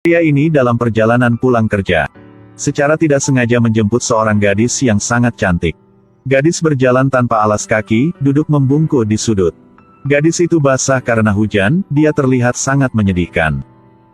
Pria ini dalam perjalanan pulang kerja, secara tidak sengaja menjemput seorang gadis yang sangat cantik. Gadis berjalan tanpa alas kaki, duduk membungkuk di sudut. Gadis itu basah karena hujan, dia terlihat sangat menyedihkan.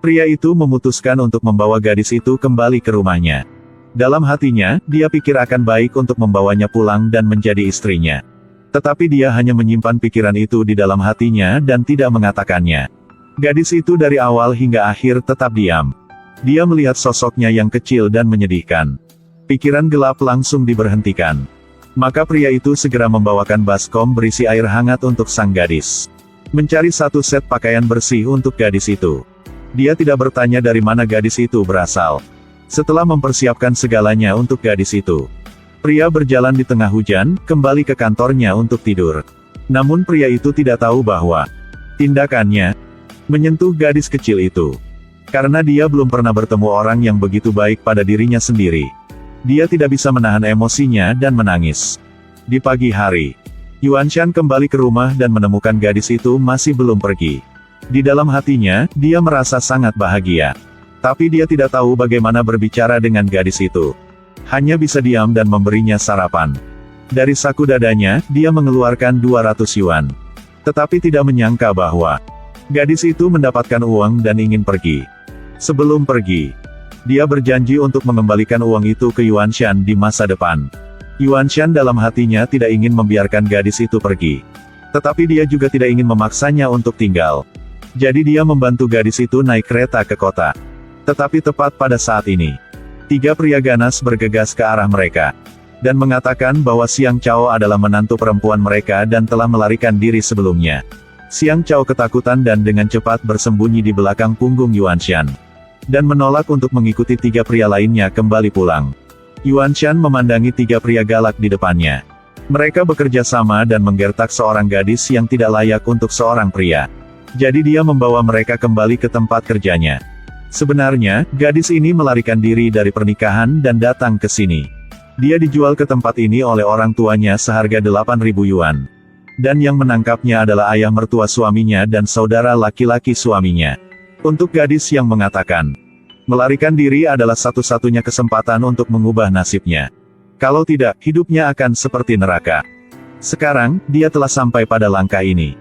Pria itu memutuskan untuk membawa gadis itu kembali ke rumahnya. Dalam hatinya, dia pikir akan baik untuk membawanya pulang dan menjadi istrinya. Tetapi dia hanya menyimpan pikiran itu di dalam hatinya dan tidak mengatakannya. Gadis itu dari awal hingga akhir tetap diam. Dia melihat sosoknya yang kecil dan menyedihkan. Pikiran gelap langsung diberhentikan. Maka pria itu segera membawakan baskom berisi air hangat untuk sang gadis. Mencari satu set pakaian bersih untuk gadis itu. Dia tidak bertanya dari mana gadis itu berasal. Setelah mempersiapkan segalanya untuk gadis itu, pria berjalan di tengah hujan, kembali ke kantornya untuk tidur. Namun pria itu tidak tahu bahwa tindakannya menyentuh gadis kecil itu. Karena dia belum pernah bertemu orang yang begitu baik pada dirinya sendiri. Dia tidak bisa menahan emosinya dan menangis. Di pagi hari, Yuanshan kembali ke rumah dan menemukan gadis itu masih belum pergi. Di dalam hatinya, dia merasa sangat bahagia. Tapi dia tidak tahu bagaimana berbicara dengan gadis itu. Hanya bisa diam dan memberinya sarapan. Dari saku dadanya, dia mengeluarkan 200 yuan. Tetapi tidak menyangka bahwa gadis itu mendapatkan uang dan ingin pergi. Sebelum pergi, dia berjanji untuk mengembalikan uang itu ke Yuanshan di masa depan. Yuanshan dalam hatinya tidak ingin membiarkan gadis itu pergi. Tetapi dia juga tidak ingin memaksanya untuk tinggal. Jadi dia membantu gadis itu naik kereta ke kota. Tetapi tepat pada saat ini, 3 pria ganas bergegas ke arah mereka. Dan mengatakan bahwa Xiang Chao adalah menantu perempuan mereka dan telah melarikan diri sebelumnya. Xiang Chao ketakutan dan dengan cepat bersembunyi di belakang punggung Yuanshan. Dan menolak untuk mengikuti 3 pria lainnya kembali pulang. Yuanshan memandangi 3 pria galak di depannya. Mereka bekerja sama dan menggertak seorang gadis yang tidak layak untuk seorang pria. Jadi dia membawa mereka kembali ke tempat kerjanya. Sebenarnya, gadis ini melarikan diri dari pernikahan dan datang ke sini. Dia dijual ke tempat ini oleh orang tuanya seharga 8.000 yuan. Dan yang menangkapnya adalah ayah mertua suaminya dan saudara laki-laki suaminya. Untuk gadis yang mengatakan, melarikan diri adalah satu-satunya kesempatan untuk mengubah nasibnya. Kalau tidak, hidupnya akan seperti neraka. Sekarang, dia telah sampai pada langkah ini.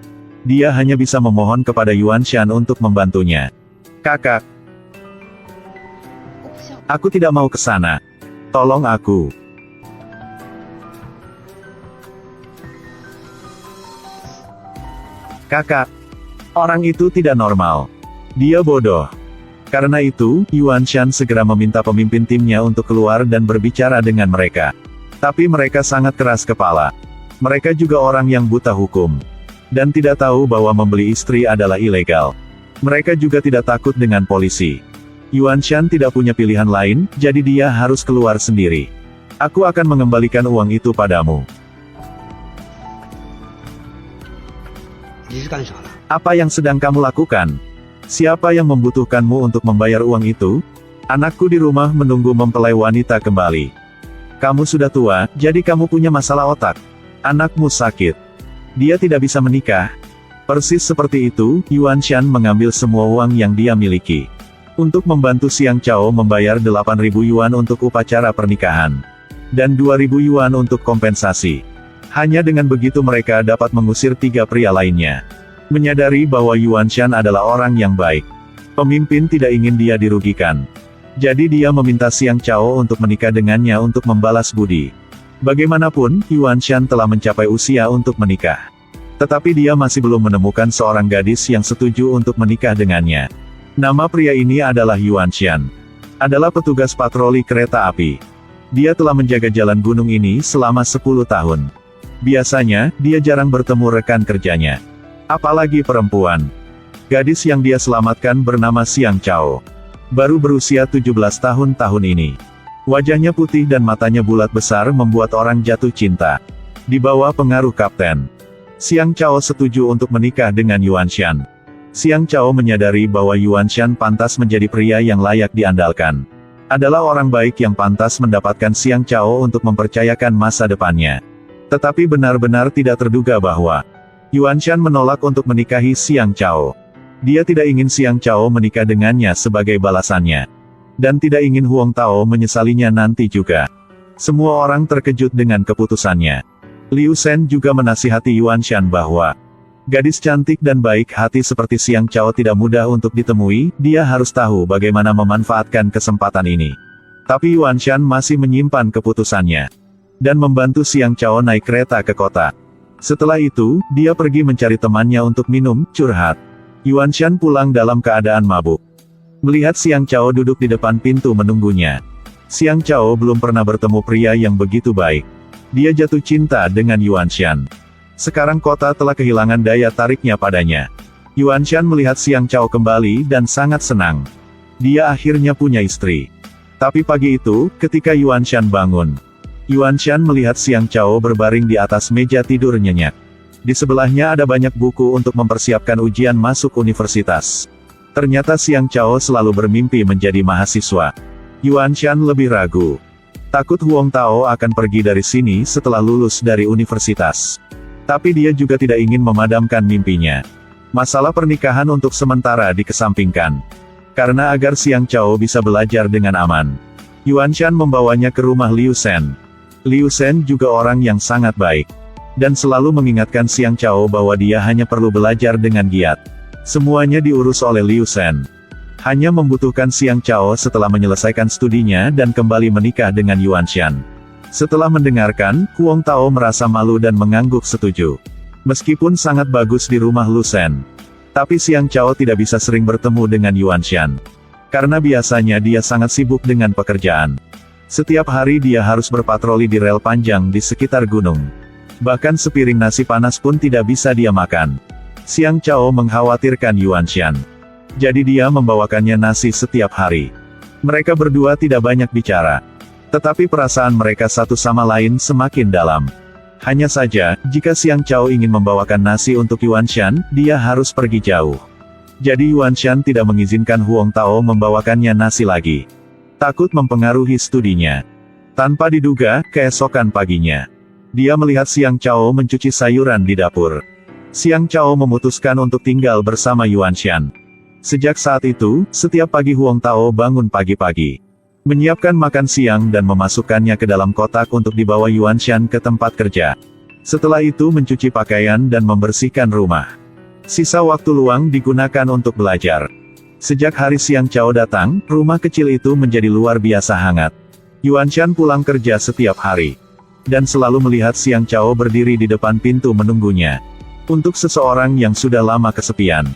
Dia hanya bisa memohon kepada Yuanshan untuk membantunya. Kakak, aku tidak mau ke sana. Tolong aku. Kakak, orang itu tidak normal. Dia bodoh. Karena itu, Yuanshan segera meminta pemimpin timnya untuk keluar dan berbicara dengan mereka. Tapi mereka sangat keras kepala. Mereka juga orang yang buta hukum. Dan tidak tahu bahwa membeli istri adalah ilegal. Mereka juga tidak takut dengan polisi. Yuanshan tidak punya pilihan lain, jadi dia harus keluar sendiri. Aku akan mengembalikan uang itu padamu. Apa yang sedang kamu lakukan? Siapa yang membutuhkanmu untuk membayar uang itu? Anakku di rumah menunggu mempelai wanita kembali. Kamu sudah tua, jadi kamu punya masalah otak. Anakmu sakit. Dia tidak bisa menikah. Persis seperti itu, Yuanshan mengambil semua uang yang dia miliki. Untuk membantu Xiang Chao membayar 8.000 yuan untuk upacara pernikahan. Dan 2.000 yuan untuk kompensasi. Hanya dengan begitu mereka dapat mengusir 3 pria lainnya. Menyadari bahwa Yuanshan adalah orang yang baik. Pemimpin tidak ingin dia dirugikan. Jadi dia meminta Xiang Chao untuk menikah dengannya untuk membalas budi. Bagaimanapun, Yuanshan telah mencapai usia untuk menikah. Tetapi dia masih belum menemukan seorang gadis yang setuju untuk menikah dengannya. Nama pria ini adalah Yuanshan. Adalah petugas patroli kereta api. Dia telah menjaga jalan gunung ini selama 10 tahun. Biasanya, dia jarang bertemu rekan kerjanya. Apalagi perempuan. Gadis yang dia selamatkan bernama Xiang Chao. Baru berusia 17 tahun ini. Wajahnya putih dan matanya bulat besar membuat orang jatuh cinta. Di bawah pengaruh kapten, Xiang Chao setuju untuk menikah dengan Yuanshan. Xiang Chao menyadari bahwa Yuanshan pantas menjadi pria yang layak diandalkan. Adalah orang baik yang pantas mendapatkan Xiang Chao untuk mempercayakan masa depannya. Tetapi benar-benar tidak terduga bahwa Yuanshan menolak untuk menikahi Xiang Chao. Dia tidak ingin Xiang Chao menikah dengannya sebagai balasannya. Dan tidak ingin Huang Tao menyesalinya nanti juga. Semua orang terkejut dengan keputusannya. Liu Shen juga menasihati Yuan Shan bahwa gadis cantik dan baik hati seperti Xiang Chao tidak mudah untuk ditemui, dia harus tahu bagaimana memanfaatkan kesempatan ini. Tapi Yuan Shan masih menyimpan keputusannya. Dan membantu Xiang Chao naik kereta ke kota. Setelah itu, dia pergi mencari temannya untuk minum, curhat. Yuan Shan pulang dalam keadaan mabuk. Melihat Xiang Chao duduk di depan pintu menunggunya. Xiang Chao belum pernah bertemu pria yang begitu baik. Dia jatuh cinta dengan Yuan Shan. Sekarang kota telah kehilangan daya tariknya padanya. Yuan Shan melihat Xiang Chao kembali dan sangat senang. Dia akhirnya punya istri. Tapi pagi itu, ketika Yuan Shan bangun, Yuan Shan melihat Xiang Chao berbaring di atas meja tidur nyenyak. Di sebelahnya ada banyak buku untuk mempersiapkan ujian masuk universitas. Ternyata Xiang Chao selalu bermimpi menjadi mahasiswa. Yuan Shan lebih ragu. Takut Huang Tao akan pergi dari sini setelah lulus dari universitas. Tapi dia juga tidak ingin memadamkan mimpinya. Masalah pernikahan untuk sementara dikesampingkan. Karena agar Xiang Chao bisa belajar dengan aman, Yuan Shan membawanya ke rumah Liu Shen. Liu Shen juga orang yang sangat baik. Dan selalu mengingatkan Xiang Chao bahwa dia hanya perlu belajar dengan giat. Semuanya diurus oleh Liu Shen. Hanya membutuhkan Xiang Chao setelah menyelesaikan studinya dan kembali menikah dengan Yuan Shan. Setelah mendengarkan, Huang Tao merasa malu dan mengangguk setuju. Meskipun sangat bagus di rumah Liu Shen. Tapi Xiang Chao tidak bisa sering bertemu dengan Yuan Shan. Karena biasanya dia sangat sibuk dengan pekerjaan. Setiap hari dia harus berpatroli di rel panjang di sekitar gunung. Bahkan sepiring nasi panas pun tidak bisa dia makan. Xiang Chao mengkhawatirkan Yuan Shan. Jadi dia membawakannya nasi setiap hari. Mereka berdua tidak banyak bicara. Tetapi perasaan mereka satu sama lain semakin dalam. Hanya saja, jika Xiang Chao ingin membawakan nasi untuk Yuan Shan, dia harus pergi jauh. Jadi Yuan Shan tidak mengizinkan Huang Tao membawakannya nasi lagi. Takut mempengaruhi studinya. Tanpa diduga, keesokan paginya, dia melihat Xiang Chao mencuci sayuran di dapur. Xiang Chao memutuskan untuk tinggal bersama Yuan Shan. Sejak saat itu, setiap pagi Huang Tao bangun pagi-pagi, menyiapkan makan siang dan memasukkannya ke dalam kotak untuk dibawa Yuan Shan ke tempat kerja. Setelah itu mencuci pakaian dan membersihkan rumah. Sisa waktu luang digunakan untuk belajar. Sejak hari Xiang Chao datang, rumah kecil itu menjadi luar biasa hangat. Yuan Shan pulang kerja setiap hari. Dan selalu melihat Xiang Chao berdiri di depan pintu menunggunya. Untuk seseorang yang sudah lama kesepian,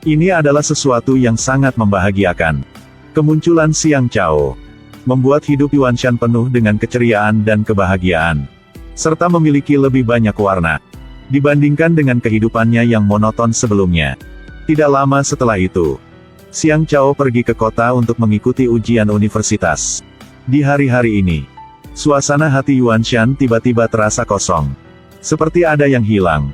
ini adalah sesuatu yang sangat membahagiakan. Kemunculan Xiang Chao membuat hidup Yuan Shan penuh dengan keceriaan dan kebahagiaan. Serta memiliki lebih banyak warna dibandingkan dengan kehidupannya yang monoton sebelumnya. Tidak lama setelah itu, Xiang Chao pergi ke kota untuk mengikuti ujian universitas. Di hari-hari ini, suasana hati Yuan Shan tiba-tiba terasa kosong. Seperti ada yang hilang.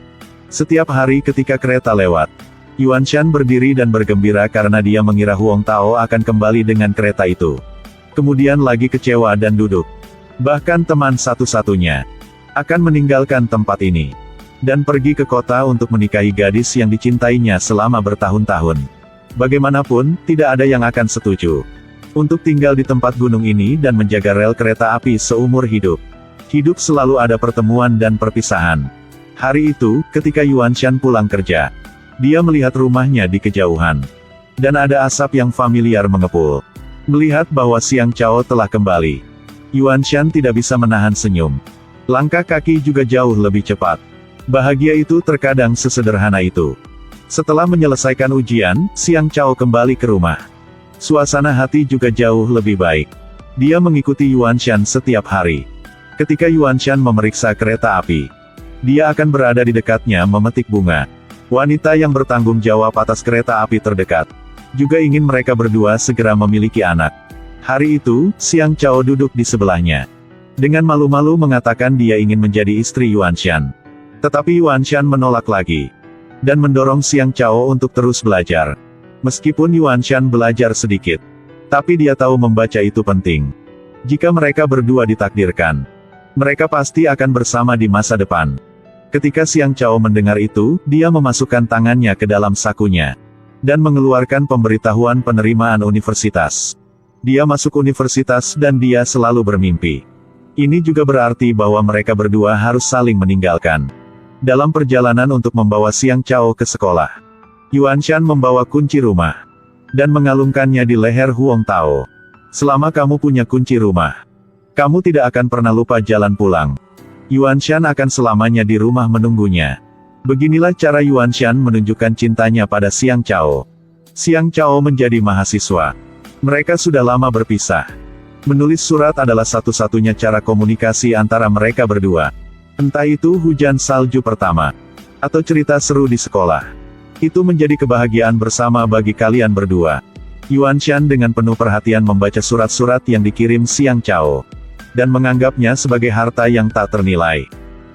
Setiap hari ketika kereta lewat, Yuan Shan berdiri dan bergembira karena dia mengira Huang Tao akan kembali dengan kereta itu. Kemudian lagi kecewa dan duduk. Bahkan teman satu-satunya akan meninggalkan tempat ini. Dan pergi ke kota untuk menikahi gadis yang dicintainya selama bertahun-tahun. Bagaimanapun, tidak ada yang akan setuju untuk tinggal di tempat gunung ini dan menjaga rel kereta api seumur hidup. Hidup selalu ada pertemuan dan perpisahan. Hari itu, ketika Yuan Shan pulang kerja, dia melihat rumahnya di kejauhan. Dan ada asap yang familiar mengepul. Melihat bahwa Xiang Chao telah kembali, Yuan Shan tidak bisa menahan senyum. Langkah kaki juga jauh lebih cepat. Bahagia itu terkadang sesederhana itu. Setelah menyelesaikan ujian, Xiang Chao kembali ke rumah. Suasana hati juga jauh lebih baik. Dia mengikuti Yuan Shan setiap hari. Ketika Yuan Shan memeriksa kereta api, dia akan berada di dekatnya memetik bunga. Wanita yang bertanggung jawab atas kereta api terdekat juga ingin mereka berdua segera memiliki anak. Hari itu, Xiang Chao duduk di sebelahnya. Dengan malu-malu mengatakan dia ingin menjadi istri Yuan Shan. Tetapi Yuan Shan menolak lagi. Dan mendorong Xiang Chao untuk terus belajar. Meskipun Yuan Shan belajar sedikit, tapi dia tahu membaca itu penting. Jika mereka berdua ditakdirkan, mereka pasti akan bersama di masa depan. Ketika Xiang Chao mendengar itu, dia memasukkan tangannya ke dalam sakunya. dan mengeluarkan pemberitahuan penerimaan universitas. Dia masuk universitas dan dia selalu bermimpi. Ini juga berarti bahwa mereka berdua harus saling meninggalkan. Dalam perjalanan untuk membawa Xiang Chao ke sekolah, Yuan Shan membawa kunci rumah dan mengalungkannya di leher Huang Tao. Selama kamu punya kunci rumah, kamu tidak akan pernah lupa jalan pulang. Yuan Shan akan selamanya di rumah menunggunya. Beginilah cara Yuan Shan menunjukkan cintanya pada Xiang Chao. Xiang Chao menjadi mahasiswa. Mereka sudah lama berpisah. Menulis surat adalah satu-satunya cara komunikasi antara mereka berdua. Entah itu hujan salju pertama, atau cerita seru di sekolah. Itu menjadi kebahagiaan bersama bagi kalian berdua. Yuan Shan dengan penuh perhatian membaca surat-surat yang dikirim Xiang Chao, dan menganggapnya sebagai harta yang tak ternilai.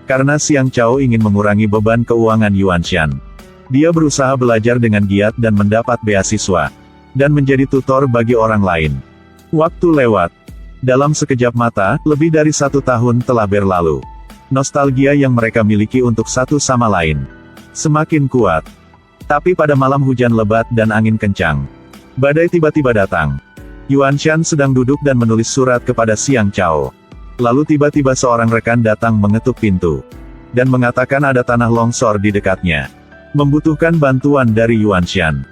Karena Xiang Chao ingin mengurangi beban keuangan Yuan Shan, dia berusaha belajar dengan giat dan mendapat beasiswa, dan menjadi tutor bagi orang lain. Waktu lewat. Dalam sekejap mata, lebih dari 1 tahun telah berlalu. Nostalgia yang mereka miliki untuk satu sama lain semakin kuat. Tapi pada malam hujan lebat dan angin kencang, badai tiba-tiba datang. Yuan Shan sedang duduk dan menulis surat kepada Xiang Chao. Lalu tiba-tiba seorang rekan datang mengetuk pintu, dan mengatakan ada tanah longsor di dekatnya, membutuhkan bantuan dari Yuan Shan.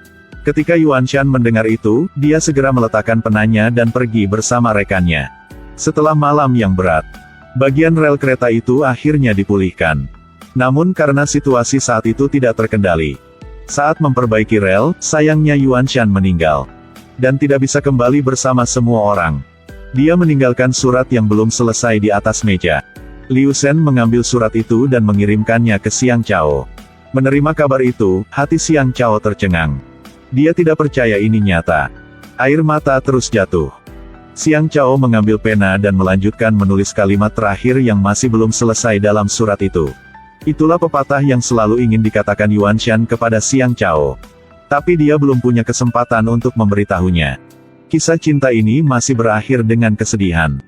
Ketika Yuan Shan mendengar itu, dia segera meletakkan penanya dan pergi bersama rekannya. Setelah malam yang berat, bagian rel kereta itu akhirnya dipulihkan. Namun karena situasi saat itu tidak terkendali, saat memperbaiki rel, sayangnya Yuan Shan meninggal, dan tidak bisa kembali bersama semua orang. Dia meninggalkan surat yang belum selesai di atas meja. Liu Shen mengambil surat itu dan mengirimkannya ke Xiang Chao. Menerima kabar itu, hati Xiang Chao tercengang. Dia tidak percaya ini nyata. Air mata terus jatuh. Xiang Chao mengambil pena dan melanjutkan menulis kalimat terakhir yang masih belum selesai dalam surat itu. Itulah pepatah yang selalu ingin dikatakan Yuan Shan kepada Xiang Chao. Tapi dia belum punya kesempatan untuk memberitahunya. Kisah cinta ini masih berakhir dengan kesedihan.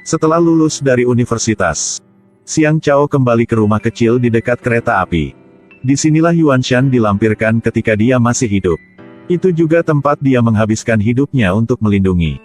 Setelah lulus dari universitas, Xiang Chao kembali ke rumah kecil di dekat kereta api. Disinilah Yuan Shan dilampirkan ketika dia masih hidup. Itu juga tempat dia menghabiskan hidupnya untuk melindungi.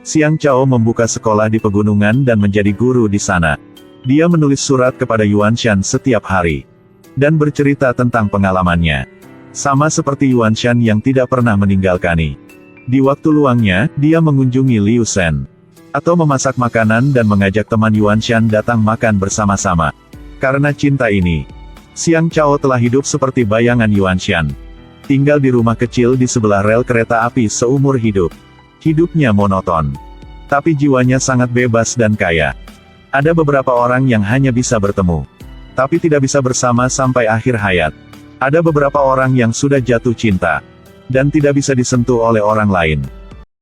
Xiang Chao membuka sekolah di pegunungan dan menjadi guru di sana. Dia menulis surat kepada Yuan Shan setiap hari, dan bercerita tentang pengalamannya. Sama seperti Yuan Shan yang tidak pernah meninggalkannya. Di waktu luangnya, dia mengunjungi Liu Shen, atau memasak makanan dan mengajak teman Yuan Shan datang makan bersama-sama. Karena cinta ini, Xiang Chao telah hidup seperti bayangan Yuan Shan. Tinggal di rumah kecil di sebelah rel kereta api seumur hidup. Hidupnya monoton, tapi jiwanya sangat bebas dan kaya. Ada beberapa orang yang hanya bisa bertemu, tapi tidak bisa bersama sampai akhir hayat. Ada beberapa orang yang sudah jatuh cinta, dan tidak bisa disentuh oleh orang lain.